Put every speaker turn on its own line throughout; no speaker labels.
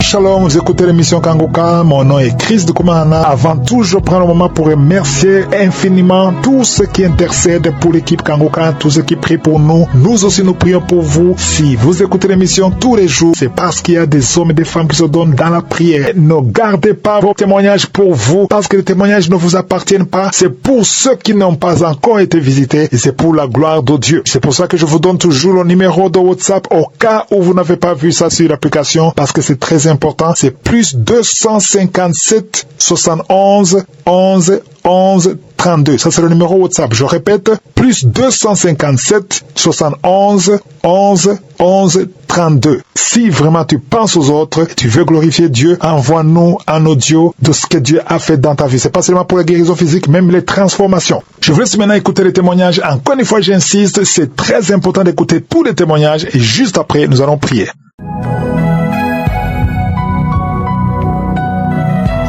Shalom, vous écoutez l'émission Kangoka, mon nom est Chris de Koumana. Avant tout, je prends le moment pour remercier infiniment tous ceux qui intercèdent pour l'équipe Kangoka, tous ceux qui prient pour nous. Nous aussi, nous prions pour vous. Si vous écoutez l'émission tous les jours, c'est parce qu'il y a des hommes et des femmes qui se donnent dans la prière. Ne gardez pas vos témoignages pour vous, parce que les témoignages ne vous appartiennent pas. C'est pour ceux qui n'ont pas encore été visités et c'est pour la gloire de Dieu. C'est pour ça que je vous donne toujours le numéro de WhatsApp au cas où vous n'avez pas vu ça sur l'application, parce que c'est très important. C'est plus 257 71 11 11 32. Ça, c'est le numéro WhatsApp. Je répète, plus 257 71 11 11 32. Si vraiment tu penses aux autres, tu veux glorifier Dieu, envoie-nous un audio de ce que Dieu a fait dans ta vie. C'est pas seulement pour la guérison physique, même les transformations. Je vous laisse maintenant écouter les témoignages. Encore une fois, j'insiste, c'est très important d'écouter tous les témoignages et juste après, nous allons prier.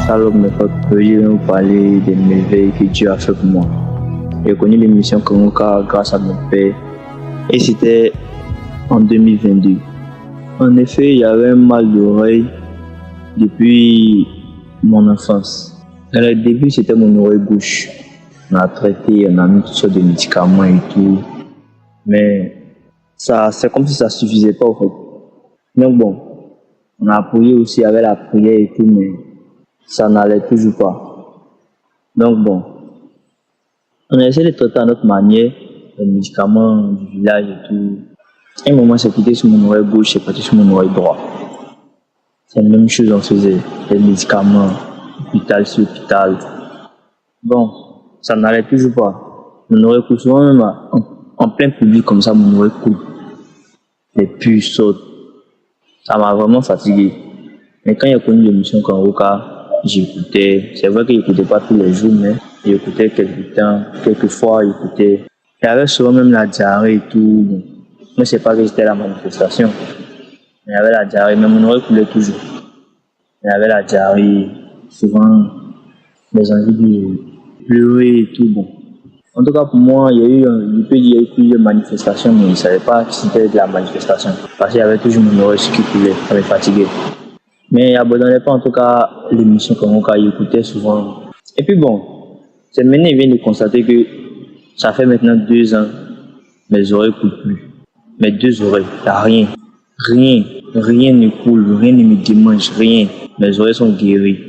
Shalom, mes frères, je vais vous parler des merveilles que Dieu a fait pour moi. J'ai connu l'émission Kangoka grâce à mon père et c'était en 2022. En effet, il y avait un mal d'oreille depuis mon enfance. Dans le début, c'était mon oreille gauche. On a traité, on a mis toutes sortes de médicaments et tout. Mais ça, c'est comme si ça ne suffisait pas, en fait. Donc bon, on a prié aussi avec la prière et tout, mais ça n'allait toujours pas. Donc bon, on a essayé de traiter à notre manière, les médicaments du village et tout. À un moment, c'est quitté sur mon oreille gauche, c'est parti sur mon oreille droite. C'est la même chose, on faisait les médicaments, hôpital sur hôpital. Bon, ça n'allait toujours pas. Mon oreille coule souvent, même en plein public comme ça, mon oreille coule. Les puces sautent. Ça m'a vraiment fatigué. Mais quand j'ai connu l'émission Kangoka, j'écoutais. C'est vrai que j'écoutais pas tous les jours, mais j'écoutais quelques temps, quelquefois j'écoutais. Il y avait souvent même la diarrhée et tout. Bon. Mais c'est pas que c'était la manifestation. Il y avait la diarrhée, mais mon oreille coulait toujours. Il y avait la diarrhée, souvent des envies de pleurer et tout. Bon. En tout cas, pour moi, il y a eu plusieurs manifestations, mais je ne savais pas que c'était de la manifestation. Parce qu'il y avait toujours mon oreille qui coulait, ça me fatiguait. Mais j'abandonnais pas en tout cas l'émission Kangoka, j'écoutais souvent. Et puis bon, c'est maintenant il vient de constater que ça fait maintenant 2 ans, mes oreilles ne coulent plus. Mes 2 oreilles, il n'y a rien. Rien ne coule, rien ne me démange, rien. Mes oreilles sont guéries.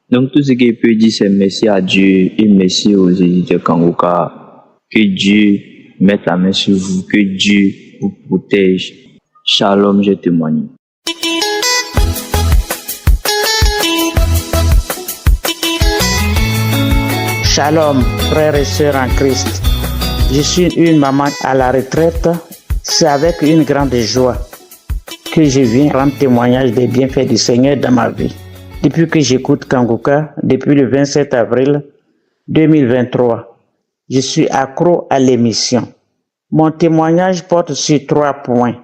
Donc tout ce qu'il peut dire, c'est merci à Dieu et merci aux éditeurs Kangoka. Que Dieu mette la main sur vous, que Dieu vous protège. Shalom, je témoigne.
Shalom, frères et sœurs en Christ. Je suis une maman à la retraite. C'est avec une grande joie que je viens rendre témoignage des bienfaits du Seigneur dans ma vie. Depuis que j'écoute Kangoka, depuis le 27 avril 2023, je suis accro à l'émission. Mon témoignage porte sur 3 points.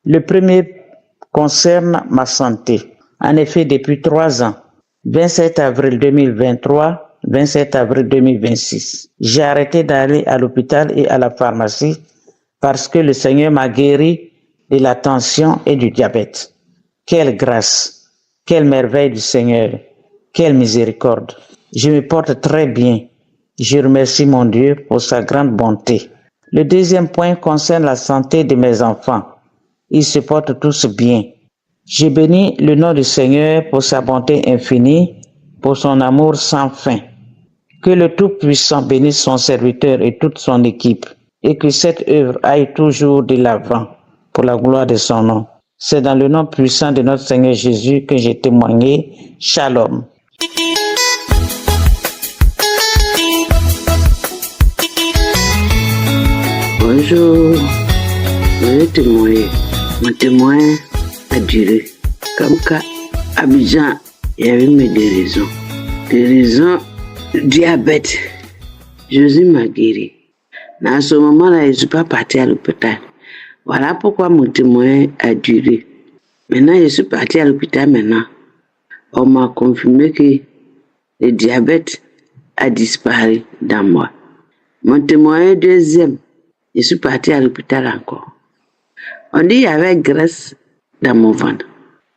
Le premier concerne ma santé. En effet, depuis 3 ans, 27 avril 2023, 27 avril 2026. J'ai arrêté d'aller à l'hôpital et à la pharmacie parce que le Seigneur m'a guéri de la tension et du diabète. Quelle grâce, quelle merveille du Seigneur, quelle miséricorde. Je me porte très bien. Je remercie mon Dieu pour sa grande bonté. Le deuxième point concerne la santé de mes enfants. Ils se portent tous bien. Je bénis le nom du Seigneur pour sa bonté infinie, pour son amour sans fin. Que le Tout-Puissant bénisse son serviteur et toute son équipe, et que cette œuvre aille toujours de l'avant, pour la gloire de son nom. C'est dans le nom puissant de notre Seigneur Jésus que j'ai témoigné. Shalom.
Bonjour, je vais témoigner. Mon témoin a duré. Comme qu'à Abidjan, il y avait des raisons. Des raisons diabète. Jésus m'a guéri. Dans ce moment-là, je ne suis pas partie à l'hôpital. Voilà pourquoi mon témoin a duré. Maintenant, je suis partie à l'hôpital maintenant. On m'a confirmé que le diabète a disparu dans moi. Mon témoin deuxième, je suis partie à l'hôpital encore. On dit qu'il y avait graisse dans mon ventre.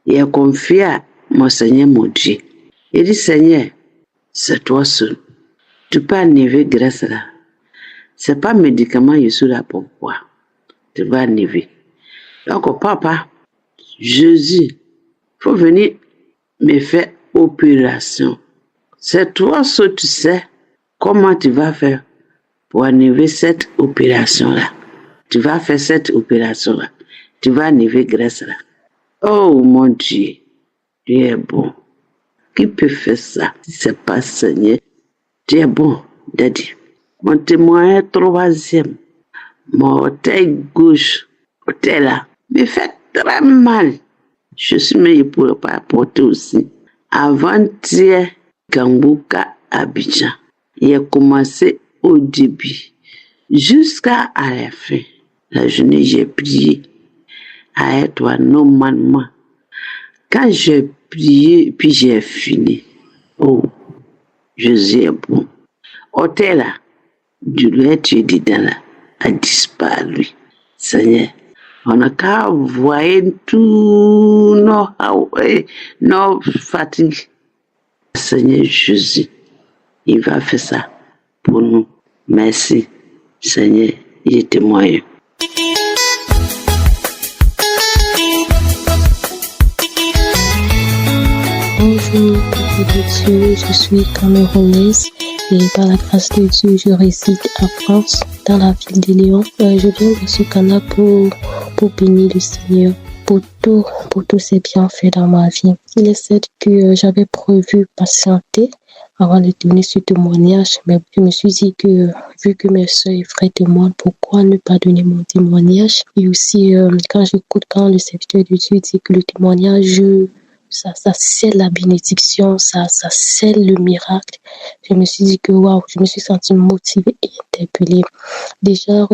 Il a confié à mon Seigneur, mon Dieu. Il dit, Seigneur, c'est toi seul. Tu peux enlever grâce là. C'est pas médicament, je suis là pour boire. Tu vas enlever. Donc, papa, Jésus, faut venir me faire opération. C'est toi seul, tu sais comment tu vas faire pour enlever cette opération-là. Tu vas faire cette opération-là. Tu vas enlever grâce là. Oh mon Dieu, tu es bon. Qui peut faire ça si c'est pas Seigneur? Tu es bon, Daddy. Mon témoin est troisième. Mon orteil gauche, orteil là, me fait très mal. Je suis meilleur pour ne pas apporter aussi. Avant-hier, Kanguka Abidjan. Il a commencé au début jusqu'à la fin. La journée, j'ai prié à être normalement. Quand j'ai prié, puis j'ai fini. Oh, Jésus est bon. Hôtel là, du lait tu es dedans là, a disparu. Seigneur, on a qu'à voir tout nos fatigues. Seigneur Jésus, il va faire ça pour nous. Merci, Seigneur, il est témoin.
Bonjour, peuple de Dieu, je suis camerounaise et par la grâce de Dieu, je réside en France, dans la ville de Lyon. Je viens de ce canal pour bénir le Seigneur pour tous ses bienfaits dans ma vie. Il est certes que j'avais prévu patienter avant de donner ce témoignage, mais je me suis dit que vu que mes soeurs et frères témoignent, pourquoi ne pas donner mon témoignage? Et aussi, quand le serviteur de Dieu dit que le témoignage ça scelle la bénédiction, ça scelle le miracle. Je me suis dit que waouh, je me suis sentie motivée et interpellée. Déjà,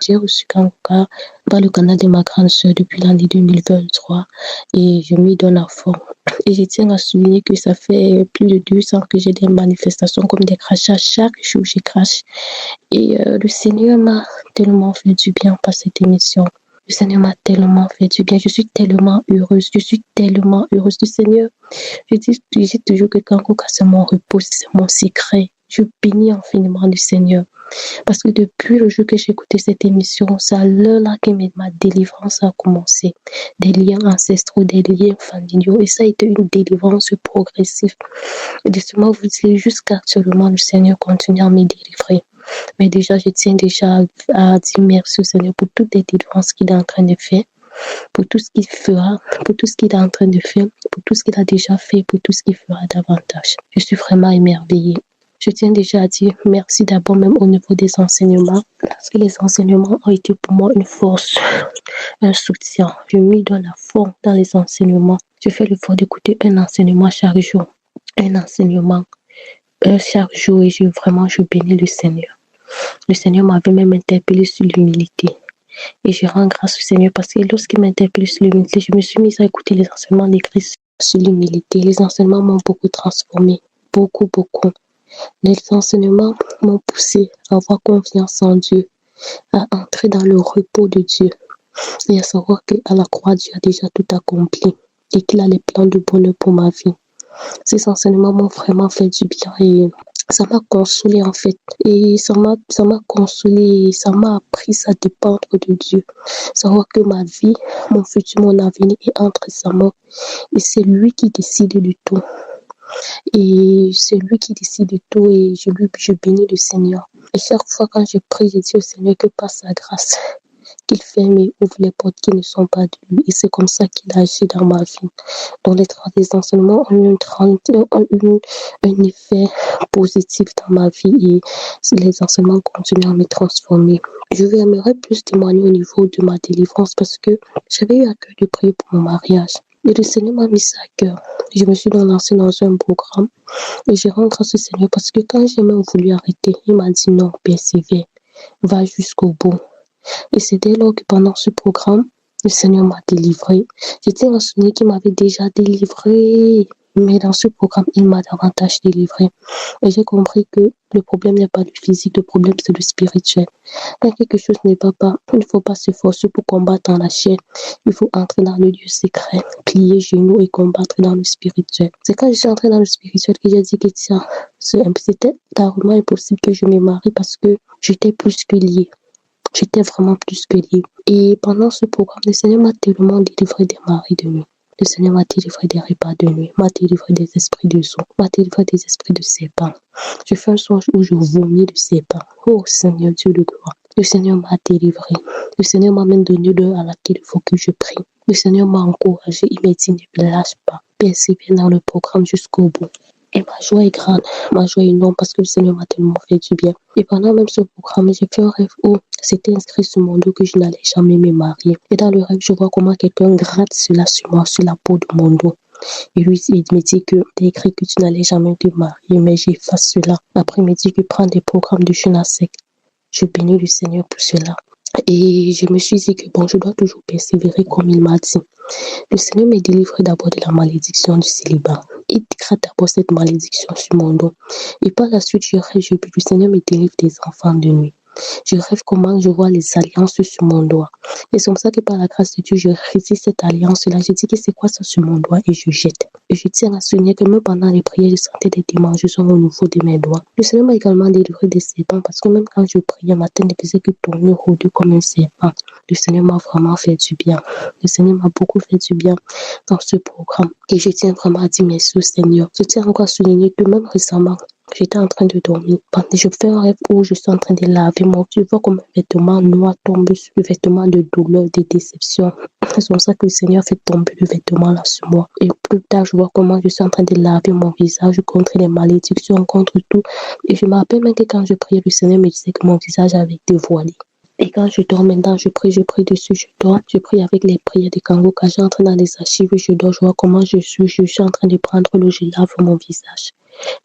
j'ai reçu Kanguka par le canal de ma grande sœur depuis l'année 2023 et je m'y donne à fond. Et je tiens à souligner que ça fait plus de 2 ans que j'ai des manifestations comme des crachats. Chaque jour, je crache. Et le Seigneur m'a tellement fait du bien par cette émission. Le Seigneur m'a tellement fait du bien. Je suis tellement heureuse. Je suis tellement heureuse du Seigneur. Je dis toujours que Kanguka, c'est mon repos, c'est mon secret. Je bénis infiniment le Seigneur. Parce que depuis le jour que j'ai écouté cette émission, c'est à l'heure là que ma délivrance a commencé. Des liens ancestraux, des liens familiaux. Et ça a été une délivrance progressive. Et justement, vous dites jusqu'actuellement, le Seigneur continue à me délivrer. Mais déjà, je tiens déjà à dire merci au Seigneur pour toutes les délivrances qu'il est en train de faire, pour tout ce qu'il fera, pour tout ce qu'il est en train de faire, pour tout ce qu'il a déjà fait, pour tout ce qu'il fera davantage. Je suis vraiment émerveillée. Je tiens déjà à dire merci d'abord même au niveau des enseignements, parce que les enseignements ont été pour moi une force, un soutien. Je m'y donne à fond dans les enseignements. Je fais l'effort d'écouter un enseignement chaque jour, un enseignement chaque jour et je bénis le Seigneur. Le Seigneur m'avait même interpellé sur l'humilité. Et je rends grâce au Seigneur parce que lorsqu'il m'a interpellé sur l'humilité, je me suis mise à écouter les enseignements de Christ sur l'humilité. Les enseignements m'ont beaucoup transformé. Beaucoup. Les enseignements m'ont poussé à avoir confiance en Dieu, à entrer dans le repos de Dieu et à savoir qu'à la croix, Dieu a déjà tout accompli et qu'il a les plans de bonheur pour ma vie. Ces enseignements m'ont vraiment fait du bien et ça m'a consolé en fait. Et ça m'a consolé, ça m'a appris à dépendre de Dieu. Savoir que ma vie, mon futur, mon avenir est entre sa main. Et c'est lui qui décide de tout. Et c'est lui qui décide de tout et je bénis le Seigneur. Et chaque fois quand je prie, je dis au Seigneur que par sa grâce, qu'il ferme et ouvre les portes qui ne sont pas de lui. Et c'est comme ça qu'il agit dans ma vie. Donc les enseignements ont un effet positif dans ma vie et les enseignements continuent à me transformer. Je aimerais plus témoigner au niveau de ma délivrance parce que j'avais eu à cœur de prier pour mon mariage. Et le Seigneur m'a mis ça à cœur. Je me suis lancée dans un programme et je rends grâce au Seigneur parce que quand j'ai même voulu arrêter, il m'a dit non, persévère, va jusqu'au bout. Et c'est dès lors que pendant ce programme, le Seigneur m'a délivré. J'étais en souvenir qu'il m'avait déjà délivré Mais dans ce programme, il m'a davantage délivré. Et j'ai compris que le problème n'est pas le physique, le problème c'est le spirituel. Quand quelque chose ne va pas, il ne faut pas se forcer pour combattre dans la chair. Il faut entrer dans le lieu secret, plier genoux et combattre dans le spirituel. C'est quand je suis entrée dans le spirituel que j'ai dit que tiens, c'était carrément impossible que je me marie parce que j'étais plus que liée. J'étais vraiment plus que liée. Et pendant ce programme, le Seigneur m'a tellement délivré des maris de nuit. Le Seigneur m'a délivré des repas de nuit, m'a délivré des esprits de son, m'a délivré des esprits de serpent. Je fais un songe où je vomis du serpent. Oh Seigneur Dieu de gloire. Le Seigneur m'a délivré. Le Seigneur m'a même donné l'heure à laquelle il faut que je prie. Le Seigneur m'a encouragé. Il m'a dit ne lâche pas. Persévère dans le programme jusqu'au bout. Et ma joie est grande, ma joie est énorme parce que le Seigneur m'a tellement fait du bien. Et pendant même ce programme, j'ai fait un rêve où c'était inscrit sur mon dos que je n'allais jamais me marier. Et dans le rêve, je vois comment quelqu'un gratte cela sur moi, sur la peau de mon dos. Et lui, il me dit que t'as écrit que tu n'allais jamais te marier, mais j'efface cela. Après, il me dit que prends des programmes de jeûne à sec. Je bénis le Seigneur pour cela. Et je me suis dit que bon, je dois toujours persévérer comme il m'a dit. Le Seigneur m'a délivré d'abord de la malédiction du célibat. Il gratte d'abord cette malédiction sur mon dos. Et par la suite, je rêve, le Seigneur me délivre des enfants de nuit. Je rêve comment je vois les alliances sur mon doigt. Et c'est comme ça que par la grâce de Dieu, je résiste cette alliance-là. Je dis que c'est quoi ça sur mon doigt et je jette. Et je tiens à souligner que même pendant les prières, je sentais des démangeaisons au niveau de mes doigts. Le Seigneur m'a également délivré des serpents parce que même quand je priais, ma tête ne faisait que tourner rôder comme un serpent. Le Seigneur m'a vraiment fait du bien. Le Seigneur m'a beaucoup fait du bien dans ce programme. Et je tiens vraiment à dire merci au Seigneur. Je tiens encore à souligner que même récemment, j'étais en train de dormir. Je fais un rêve où je suis en train de laver mon tu vois comme un vêtement noir tombe sur le vêtement de douleur, de déception. C'est comme ça que le Seigneur fait tomber le vêtement là sur moi. Et plus tard, je vois comment je suis en train de laver mon visage contre les malédictions, contre tout. Et je me rappelle même que quand je priais, le Seigneur me disait que mon visage avait été voilé. Et quand je dors maintenant, je prie dessus, je dors. Je prie avec les prières de Kango. Quand j'entre dans les archives, je dors, je vois comment je suis en train de prendre l'eau, je lave mon visage.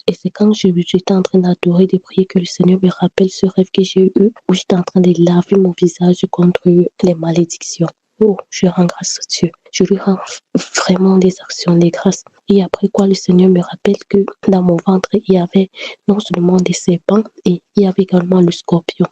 Et c'est quand j'étais en train d'adorer, de prier que le Seigneur me rappelle ce rêve que j'ai eu où j'étais en train de laver mon visage contre les malédictions. Oh, je rends grâce à Dieu. Je lui rends vraiment des actions de grâce. Et après quoi, le Seigneur me rappelle que dans mon ventre, il y avait non seulement des serpents et il y avait également le scorpion.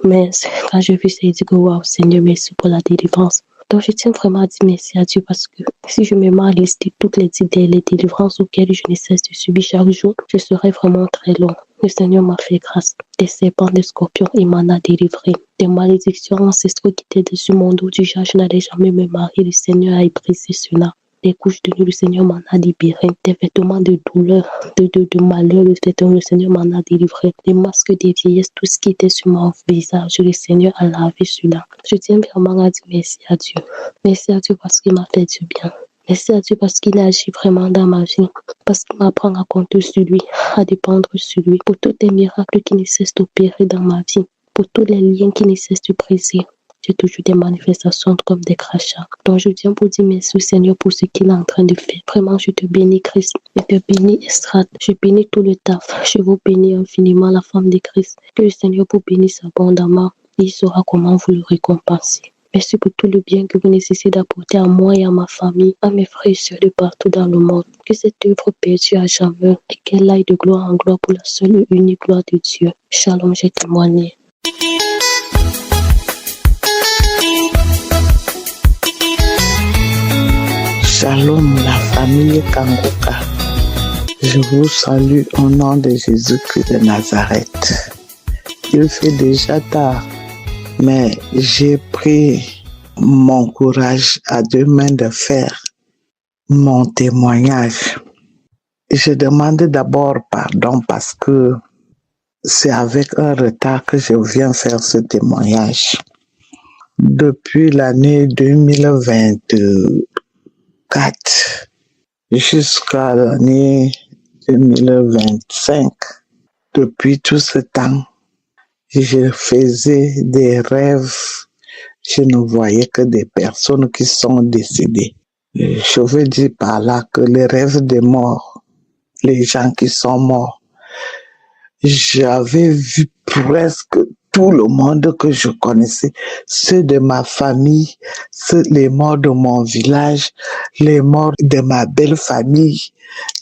Mais quand j'ai vu ça, j'ai dit que waouh, Seigneur, merci pour la délivrance. Donc, je tiens vraiment à dire merci à Dieu parce que si je me mets à lister toutes les idées, les délivrances auxquelles je ne cesse de subir chaque jour, je serai vraiment très long. Le Seigneur m'a fait grâce. Des serpents, des scorpions, il m'en a délivré. Des malédictions ancestrales qui étaient dessus mon dos, du genre, je n'allais jamais me marier. Le Seigneur a brisé cela. Des couches de nuit, le Seigneur m'en a libéré. Des vêtements de douleur, de malheur, le Seigneur m'en a délivré. Des masques de vieillesse, tout ce qui était sur mon visage, le Seigneur a lavé cela. Je tiens vraiment à dire merci à Dieu. Merci à Dieu parce qu'il m'a fait du bien. Merci à Dieu parce qu'il agit vraiment dans ma vie. Parce qu'il m'apprend à compter sur lui, à dépendre sur lui. Pour tous les miracles qui ne cessent d'opérer dans ma vie. Pour tous les liens qui ne cessent de briser. J'ai toujours des manifestations comme des crachats. Donc je viens pour dire merci au Seigneur pour ce qu'il est en train de faire. Vraiment, je te bénis Christ. Je te bénis Estrade. Je bénis tout le taf. Je vous bénis infiniment la femme de Christ. Que le Seigneur vous bénisse abondamment. Il saura comment vous le récompenser. Merci pour tout le bien que vous nécessitez d'apporter à moi et à ma famille, à mes frères et sœurs de partout dans le monde. Que cette œuvre perdure à jamais et qu'elle aille de gloire en gloire pour la seule et unique gloire de Dieu. Shalom, j'ai témoigné.
Shalom, la famille Kangoka. Je vous salue au nom de Jésus-Christ de Nazareth. Il fait déjà tard, mais j'ai pris mon courage à deux mains de faire mon témoignage. Je demande d'abord pardon parce que c'est avec un retard que je viens faire ce témoignage. Depuis l'année 2024 jusqu'à l'année 2025, depuis tout ce temps, je faisais des rêves. Je ne voyais que des personnes qui sont décédées. Je veux dire par là que les rêves des morts, les gens qui sont morts, j'avais vu presque
tout le monde que je connaissais, ceux de ma famille, les morts de mon village, les morts de ma belle famille,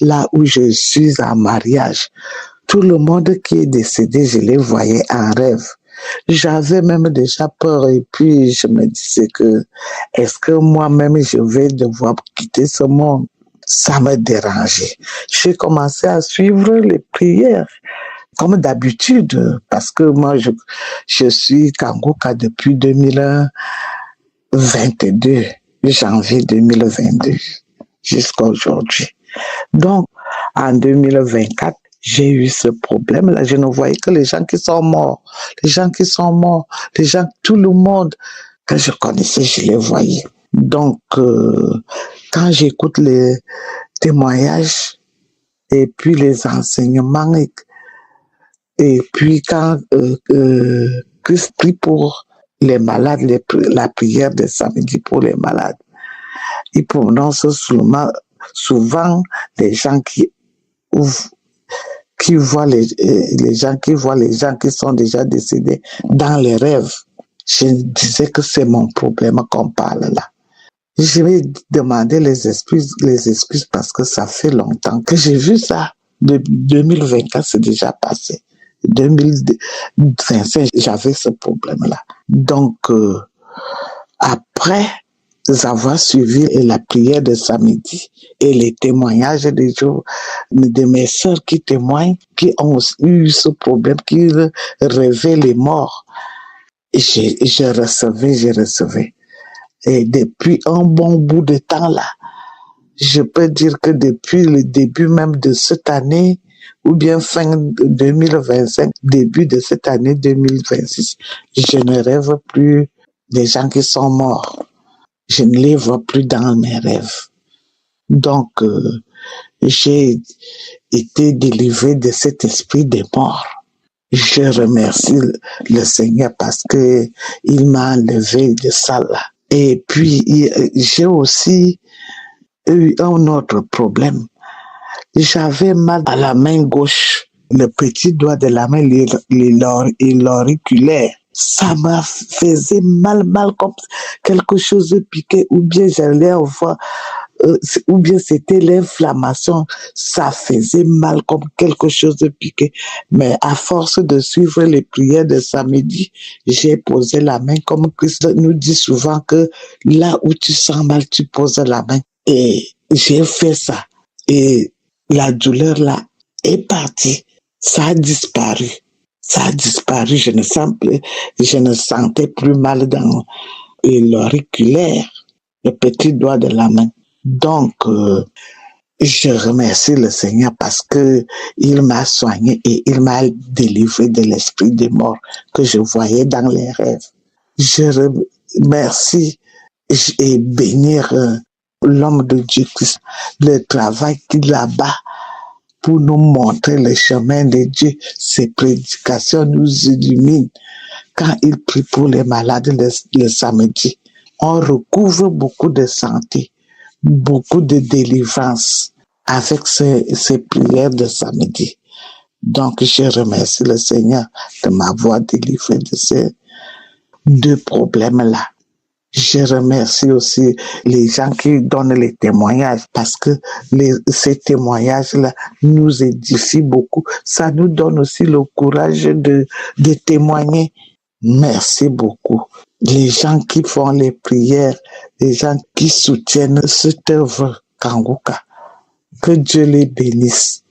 là où je suis en mariage. Tout le monde qui est décédé, je les voyais en rêve. J'avais même déjà peur et puis je me disais que est-ce que moi-même je vais devoir quitter ce monde? Ça me dérangeait. J'ai commencé à suivre les prières comme d'habitude parce que moi je suis Kangouka depuis 2022, janvier 2022 jusqu'à aujourd'hui. Donc en 2024, j'ai eu ce problème-là. Je ne voyais que les gens qui sont morts. Les gens, tout le monde que je connaissais, je les voyais. Donc, quand j'écoute les témoignages et puis les enseignements et puis quand Christ prie pour les malades, la prière de samedi pour les malades, il prononce souvent les gens qui voient les gens qui sont déjà décédés dans les rêves. Je disais que c'est mon problème qu'on parle là. Je vais demander les excuses parce que ça fait longtemps que j'ai vu ça. De 2024, c'est déjà passé. 2025, j'avais ce problème-là. Donc, après avoir suivi la prière de samedi et les témoignages de mes sœurs qui témoignent, qui ont eu ce problème, qui rêvaient les morts, je recevais. Et depuis un bon bout de temps là, je peux dire que depuis le début même de cette année, ou bien fin 2025, début de cette année 2026, je ne rêve plus des gens qui sont morts. Je ne les vois plus dans mes rêves. Donc, j'ai été délivré de cet esprit de mort. Je remercie le Seigneur parce que il m'a enlevé de ça là. Et puis, j'ai aussi eu un autre problème. J'avais mal à la main gauche, le petit doigt de la main, l'auriculaire. Ça me faisait mal comme quelque chose de piqué, ou bien j'allais avoir, ou bien c'était l'inflammation. Ça faisait mal comme quelque chose de piqué. Mais à force de suivre les prières de samedi, j'ai posé la main, comme Christ nous dit souvent que là où tu sens mal, tu poses la main. Et j'ai fait ça. Et la douleur là est partie. Ça a disparu. Je ne sentais plus mal dans l'auriculaire, le petit doigt de la main. Donc, je remercie le Seigneur parce que il m'a soigné et il m'a délivré de l'esprit de mort que je voyais dans les rêves. Je remercie et bénir l'homme de Dieu, le travail qu'il a bas pour nous montrer le chemin de Dieu. Ses prédications nous illuminent. Quand il prie pour les malades le samedi, on recouvre beaucoup de santé, beaucoup de délivrance avec ces prières de samedi. Donc, je remercie le Seigneur de m'avoir délivré de ces deux problèmes-là. Je remercie aussi les gens qui donnent les témoignages parce que ces témoignages-là nous édifient beaucoup. Ça nous donne aussi le courage de témoigner. Merci beaucoup. Les gens qui font les prières, les gens qui soutiennent cette œuvre Kangouka, que Dieu les bénisse.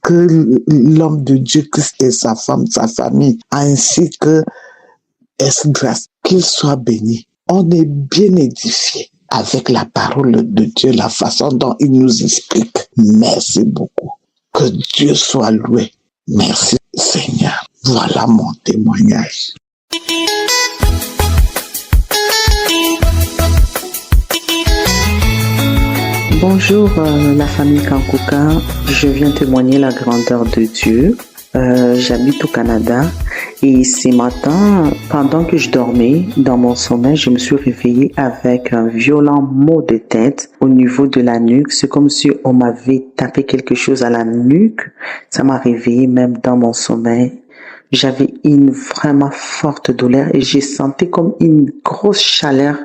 Que l'homme de Dieu, Christ et sa femme, sa famille, ainsi que Esdras, qu'ils soient bénis. On est bien édifié avec la parole de Dieu, la façon dont il nous explique. Merci beaucoup. Que Dieu soit loué. Merci Seigneur. Voilà mon témoignage.
Bonjour la famille Kangouka, je viens témoigner la grandeur de Dieu. J'habite au Canada et ce matin, pendant que je dormais, dans mon sommeil, je me suis réveillée avec un violent mot de tête au niveau de la nuque. C'est comme si on m'avait tapé quelque chose à la nuque. Ça m'a réveillée même dans mon sommeil. j'avais une vraiment forte douleur et j'ai senti comme une grosse chaleur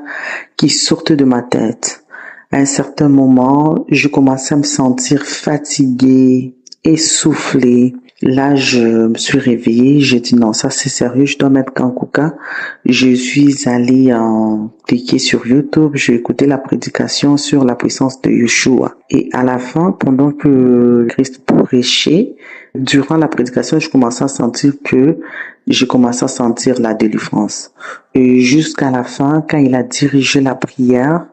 qui sortait de ma tête. À un certain moment, je commençais à me sentir fatiguée, essoufflée. Là, je me suis réveillée, j'ai dit non, ça c'est sérieux, je dois mettre Kankuka. Je suis allée cliquer sur YouTube, j'ai écouté la prédication sur la puissance de Yeshua. Et à la fin, pendant que Christ prêchait, durant la prédication, je commençais à sentir la délivrance. Et jusqu'à la fin, quand il a dirigé la prière,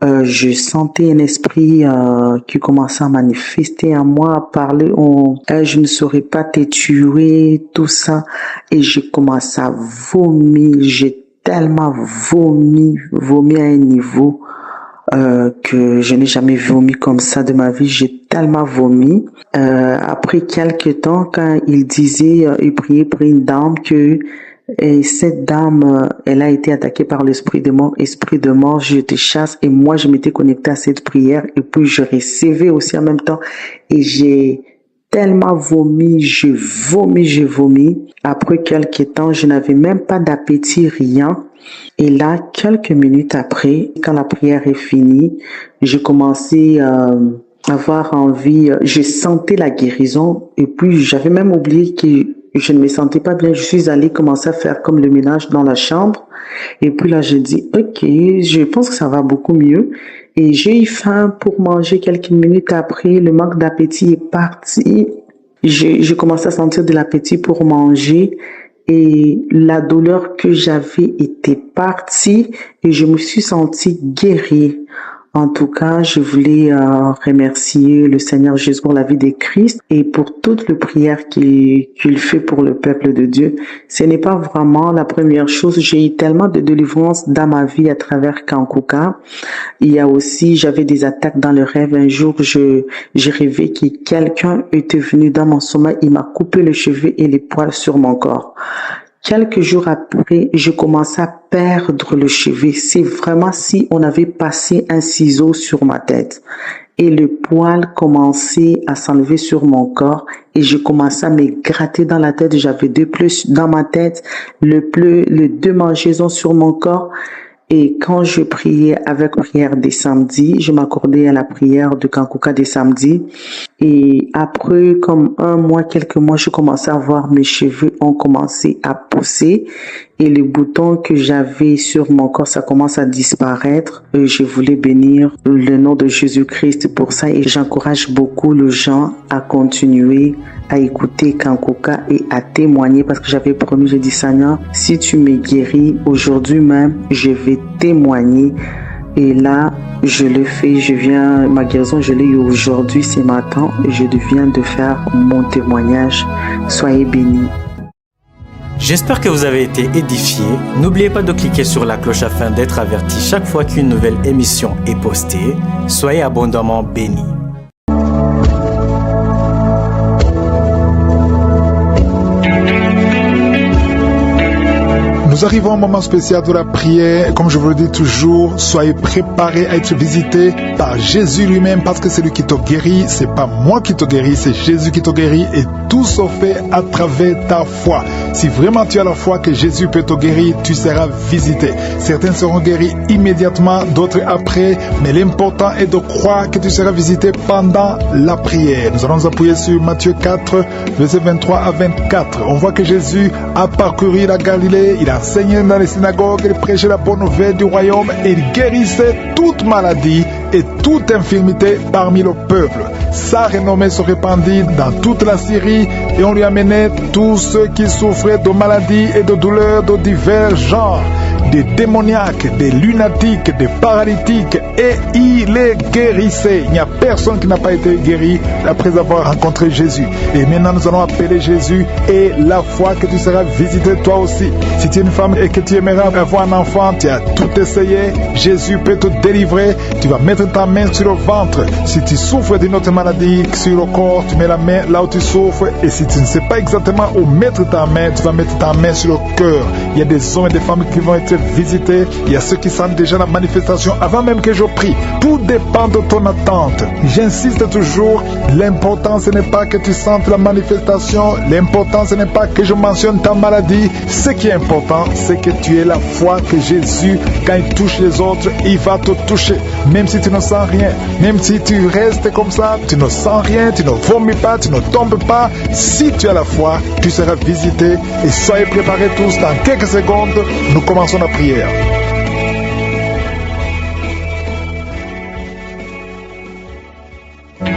je sentais un esprit qui commençait à manifester en moi, à parler je ne saurais pas te tuer, tout ça. Et j'ai commencé à vomir. J'ai tellement vomi à un niveau que je n'ai jamais vomi comme ça de ma vie. J'ai tellement vomi. Après quelques temps, quand il disait, il priait pour une dame et cette dame, elle a été attaquée par l'esprit de mort. Esprit de mort, je te chasse. Et moi, je m'étais connectée à cette prière. Et puis, je recevais aussi en même temps. Et j'ai tellement vomi, j'ai vomi. Après quelques temps, je n'avais même pas d'appétit, rien. Et là, quelques minutes après, quand la prière est finie, j'ai commencé à avoir envie. Je sentais la guérison. Et puis, j'avais même oublié que je ne me sentais pas bien. Je suis allée commencer à faire comme le ménage dans la chambre. Et puis là, j'ai dit, ok, je pense que ça va beaucoup mieux. Et j'ai eu faim pour manger quelques minutes après. Le manque d'appétit est parti. J'ai commencé à sentir de l'appétit pour manger. Et la douleur que j'avais était partie. Et je me suis sentie guérie. En tout cas, je voulais remercier le Seigneur Jésus pour la vie de Christ et pour toute la prière qu'il fait pour le peuple de Dieu. Ce n'est pas vraiment la première chose. J'ai eu tellement de délivrance dans ma vie à travers Kankuka. Il y a aussi, j'avais des attaques dans le rêve. Un jour, j'ai rêvé que quelqu'un était venu dans mon sommeil. Il m'a coupé les cheveux et les poils sur mon corps. Quelques jours après, je commençais à perdre le cheveu. C'est vraiment si on avait passé un ciseau sur ma tête. Et le poil commençait à s'enlever sur mon corps. Et je commençais à me gratter dans la tête. J'avais 2 plaies dans ma tête, les 2 mangeaisons sur mon corps. Et quand je priais avec la prière des samedis, je m'accordais à la prière de Kankuka des samedis. Et après, comme quelques mois, je commençais à voir mes cheveux ont commencé à pousser. Et les boutons que j'avais sur mon corps, ça commence à disparaître. Et je voulais bénir le nom de Jésus-Christ pour ça. Et j'encourage beaucoup les gens à continuer à écouter Kankuka et à témoigner parce que j'avais promis, j'ai dit Seigneur, si tu me guéris aujourd'hui même, je vais témoigner. Et là, je le fais, ma guérison, je l'ai eu aujourd'hui, ce matin, et je viens de faire mon témoignage. Soyez bénis.
J'espère que vous avez été édifiés. N'oubliez pas de cliquer sur la cloche afin d'être averti chaque fois qu'une nouvelle émission est postée. Soyez abondamment bénis.
Nous arrivons à un moment spécial de la prière. Comme je vous le dis toujours, soyez préparés à être visités par Jésus lui-même parce que c'est lui qui te guérit. C'est pas moi qui te guéris, c'est Jésus qui te guérit et tout se fait à travers ta foi. Si vraiment tu as la foi que Jésus peut te guérir, tu seras visité. Certains seront guéris immédiatement, d'autres après, mais l'important est de croire que tu seras visité pendant la prière. Nous allons nous appuyer sur Matthieu 4, versets 23 à 24. On voit que Jésus a parcouru la Galilée, il a enseigné dans les synagogues, il prêchait la bonne nouvelle du royaume et il guérissait toute maladie et toute infirmité parmi le peuple. Sa renommée se répandit dans toute la Syrie et on lui amenait tous ceux qui souffraient de maladies et de douleurs de divers genres, des démoniaques, des lunatiques, des paralytiques, et il les guérissait. Il n'y a personne qui n'a pas été guéri après avoir rencontré Jésus. Et maintenant nous allons appeler Jésus et la foi que tu seras visité toi aussi. Si tu es une femme et que tu aimerais avoir un enfant, tu as tout essayé, Jésus peut te délivrer. Tu vas mettre ta main sur le ventre. Si tu souffres d'une autre maladie sur le corps, tu mets la main là où tu souffres. Et si tu ne sais pas exactement où mettre ta main, tu vas mettre ta main sur le cœur. Il y a des hommes et des femmes qui vont être te visiter. Il y a ceux qui sentent déjà la manifestation avant même que je prie. Tout dépend de ton attente. J'insiste toujours, l'important ce n'est pas que tu sentes la manifestation, l'important ce n'est pas que je mentionne ta maladie. Ce qui est important, c'est que tu aies la foi que Jésus, quand il touche les autres, il va te toucher. Même si tu ne sens rien, même si tu restes comme ça, tu ne sens rien, tu ne vomis pas, tu ne tombes pas. Si tu as la foi, tu seras visité. Et soyez préparés tous, dans quelques secondes, nous commençons la prière.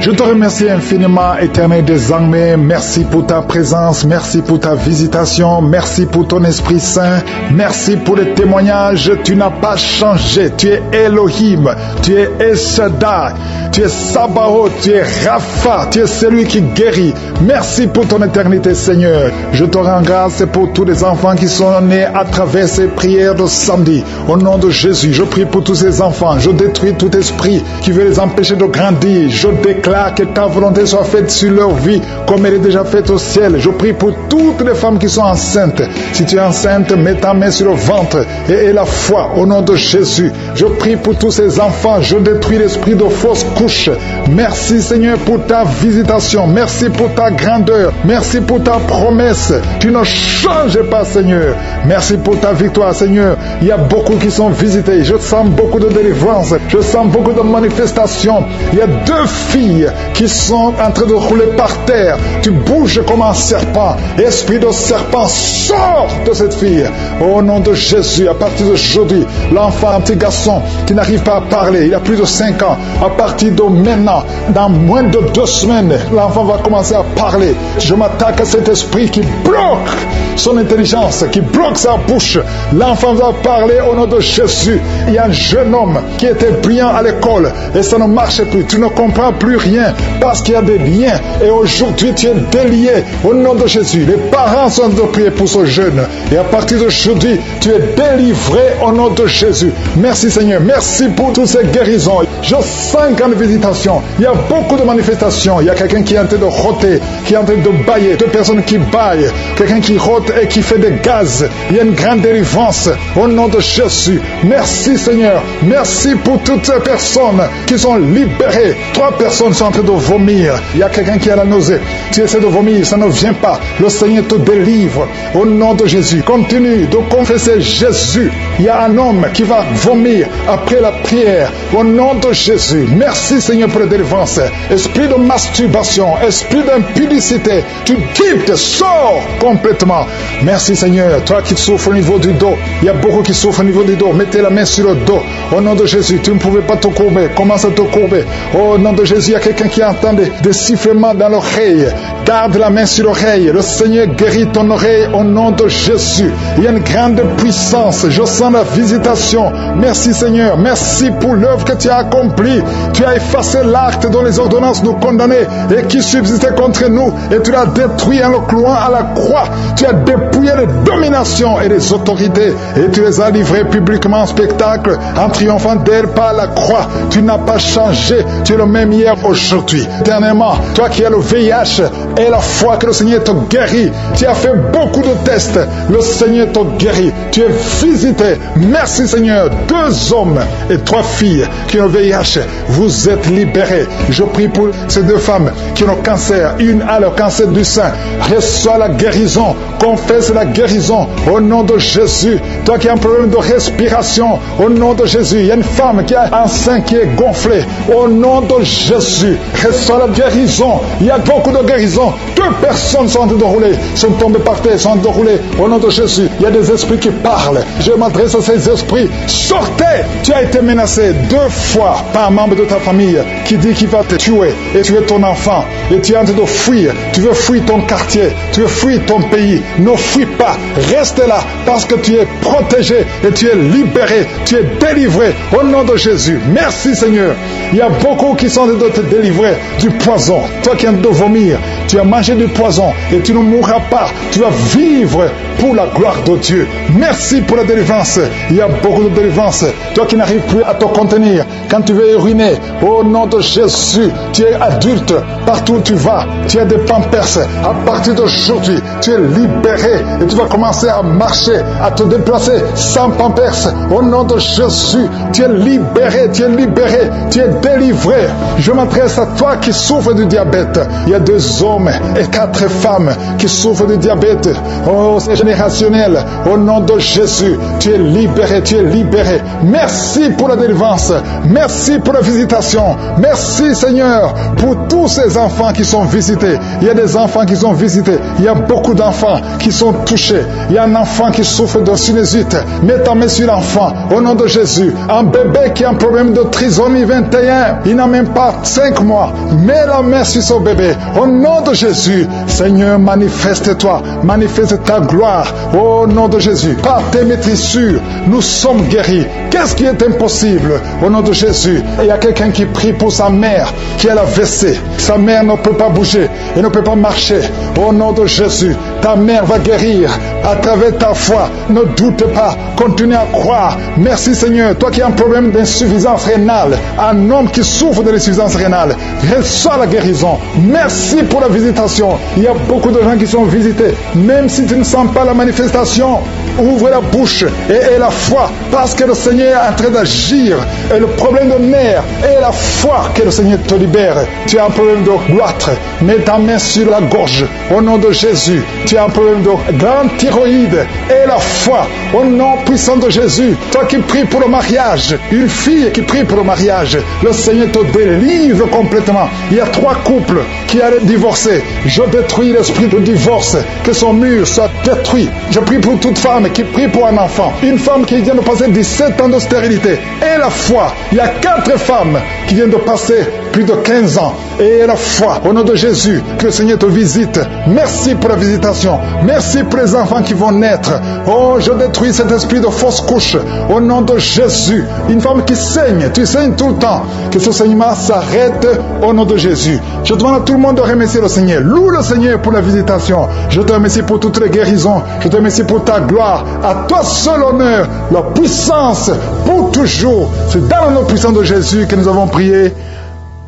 Je te remercie infiniment, Éternel des armées. Merci pour ta présence, merci pour ta visitation, merci pour ton Esprit Saint, merci pour les témoignages. Tu n'as pas changé, tu es Elohim, tu es El Shaddai, tu es Sabaoth, tu es Rapha, tu es celui qui guérit. Merci pour ton éternité, Seigneur. Je te rends grâce pour tous les enfants qui sont nés à travers ces prières de samedi. Au nom de Jésus, je prie pour tous ces enfants. Je détruis tout esprit qui veut les empêcher de grandir. Je déclare que ta volonté soit faite sur leur vie comme elle est déjà faite au ciel. Je prie pour toutes les femmes qui sont enceintes. Si tu es enceinte, mets ta main sur le ventre et aie la foi au nom de Jésus. Je prie pour tous ces enfants. Je détruis l'esprit de fausse couche. Merci Seigneur pour ta visitation. Merci pour ta grandeur. Merci pour ta promesse. Tu ne changes pas Seigneur. Merci pour ta victoire Seigneur. Il y a beaucoup qui sont visités. Je sens beaucoup de délivrance. Je sens beaucoup de manifestations. Il y a 2 filles qui sont en train de rouler par terre. Tu bouges comme un serpent. Esprit de serpent, sors de cette fille. Au nom de Jésus, à partir d'aujourd'hui, l'enfant, un petit garçon qui n'arrive pas à parler, il a plus de 5 ans. À partir de maintenant, dans moins de 2 semaines, l'enfant va commencer à parler. Je m'attaque à cet esprit qui bloque son intelligence, qui bloque sa bouche. L'enfant va parler au nom de Jésus. Il y a un jeune homme qui était brillant à l'école et ça ne marche plus. Tu ne comprends plus rien parce qu'il y a des liens. Et aujourd'hui, tu es délié au nom de Jésus. Les parents sont en train de prier pour ce jeune. Et à partir d'aujourd'hui, tu es délivré au nom de Jésus. Merci Seigneur. Merci pour toutes ces guérisons. Je sens une visitation. Il y a beaucoup de manifestations. Il y a quelqu'un qui est en train de rôter, qui est en train de bailler. 2 personnes qui baillent. Quelqu'un qui rôte et qui fait des gaz. Il y a une grande délivrance au nom de Jésus. Merci Seigneur. Merci pour toutes ces personnes qui sont libérées. 3 personnes sont en train de vomir. Il y a quelqu'un qui a la nausée. Tu essaies de vomir, ça ne vient pas. Le Seigneur te délivre au nom de Jésus. Continue de confesser Jésus. Il y a un homme qui va vomir après la prière au nom de Jésus. Merci Seigneur pour la délivrance. Esprit de masturbation, esprit d'impudicité, tu quittes, sors complètement. Merci Seigneur. Toi qui souffres au niveau du dos, il y a beaucoup qui souffrent au niveau du dos. Mettez la main sur le dos. Au nom de Jésus, tu ne pouvais pas te courber. Commence à te courber. Au nom de Jésus, il y a quelqu'un qui entend des sifflements dans l'oreille. Garde la main sur l'oreille. Le Seigneur guérit ton oreille au nom de Jésus. Il y a une grande puissance. Je sens la visitation. Merci Seigneur. Merci pour l'œuvre que tu as accomplie. Tu as effacé l'acte dont les ordonnances nous condamnaient et qui subsistait contre nous. Et tu l'as détruit en le clouant à la croix. Tu as dépouillé les dominations et les autorités. Et tu les as livrées publiquement en spectacle en triomphant d'elles par la croix. Tu n'as pas changé. Tu es le même hier, aujourd'hui. Dernièrement, toi qui as le VIH et la foi que le Seigneur te guérit. Tu as fait beaucoup de tests. Le Seigneur te guérit. Tu es visité. Merci Seigneur. 2 hommes et 3 filles qui ont le VIH. Vous êtes libérés. Je prie pour ces 2 femmes qui ont le cancer. Une a le cancer du sein. Reçois la guérison. Confesse la guérison au nom de Jésus. Toi qui as un problème de respiration, au nom de Jésus. Il y a une femme qui a un sein qui est gonflé. Au nom de Jésus, reçois la guérison. Il y a beaucoup de guérisons. 2 personnes sont en train de rouler, sont tombées par terre, sont en train de rouler. Au nom de Jésus, il y a des esprits qui parlent. Je m'adresse à ces esprits. Sortez! Tu as été menacé 2 fois par un membre de ta famille qui dit qu'il va te tuer et tuer ton enfant. Et tu es en train de fuir. Tu veux fuir ton quartier. Tu veux fuir ton pays. Ne fuis pas. Reste là parce que tu es protégé et tu es libéré. Tu es délivré au nom de Jésus. Merci Seigneur. Il y a beaucoup qui sont en train de te délivrer du poison. Toi qui es en train de vomir, Tu as mangé du poison et tu ne mourras pas. Tu vas vivre pour la gloire de Dieu. Merci pour la délivrance. Il y a beaucoup de délivrance. Toi qui n'arrives plus à te contenir, quand tu veux uriner, au nom de Jésus, tu es adulte. Partout où tu vas, tu as des pampers. À partir d'aujourd'hui, tu es libéré et tu vas commencer à marcher, à te déplacer sans pampers. Au nom de Jésus, tu es libéré, tu es libéré, tu es délivré. Je m'adresse à toi qui souffres du diabète. Il y a 2 hommes et 4 femmes qui souffrent du diabète. Oh, c'est générationnel. Au nom de Jésus, tu es libéré, tu es libéré. Merci pour la délivrance. Merci pour la visitation. Merci Seigneur pour tous ces enfants qui sont visités. Il y a des enfants qui sont visités. Il y a beaucoup d'enfants qui sont touchés. Il y a un enfant qui souffre de sinusite. Mets ta main sur l'enfant. Au nom de Jésus. Un bébé qui a un problème de trisomie 21. Il n'a même pas 5 mois. Mets la main sur son bébé. Au nom de Jésus. Seigneur, manifeste-toi. Manifeste ta gloire. Au nom de Jésus. Par tes maîtrissures, nous sommes guéris. Qu'est-ce qui est impossible? Au nom de Jésus. Il y a quelqu'un qui prie pour sa mère qui a la WC. Sa mère ne peut pas bouger et ne peut pas marcher. Au nom de Jésus, ta mère va guérir à travers ta foi. Ne doute pas, continue à croire. Merci Seigneur, toi qui as un problème d'insuffisance rénale, un homme qui souffre de l'insuffisance rénale, reçois la guérison. Merci pour la visitation. Il y a beaucoup de gens qui sont visités. Même si tu ne sens pas la manifestation, ouvre la bouche et aie la foi, parce que le Seigneur est en train d'agir. Et le problème de nerfs est la foi que le Seigneur te libère. Tu as un problème de goitre, mets ta main sur la gorge. Au nom de Jésus, tu as un problème de grande thyroïde et la foi. Au nom puissant de Jésus, toi qui pries pour le mariage, une fille qui prie pour le mariage, le Seigneur te délivre complètement. Il y a 3 couples qui allaient divorcer. Je détruis l'esprit de divorce, que son mur soit détruit. Je prie pour toute femme qui prie pour un enfant, une femme qui vient de passer 17 ans de stérilité et la foi. Il y a 4 femmes qui viennent de passer plus de 15 ans et la foi. Au nom de Jésus, que le Seigneur te visite. Merci pour la visitation. Merci pour les enfants qui vont naître. Oh, je détruis cet esprit de fausse couche. Au nom de Jésus, une femme qui saigne, tu saignes tout le temps. Que ce saignement s'arrête au nom de Jésus. Je demande à tout le monde de remercier le Seigneur. Loue le Seigneur pour la visitation. Je te remercie pour toutes les guérisons. Je te remercie pour ta gloire. À toi seul honneur, la puissance pour toujours. C'est dans le nom puissant de Jésus que nous avons prié.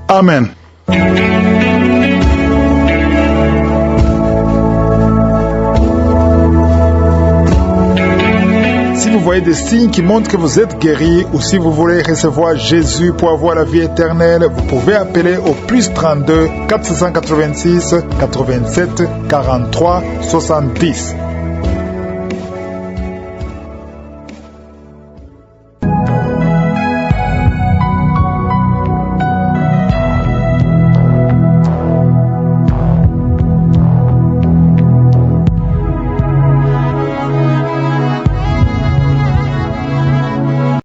Amen. Si vous voyez des signes qui montrent que vous êtes guéri, ou si vous voulez recevoir Jésus pour avoir la vie éternelle, vous pouvez appeler au plus 32 486 87 43 70.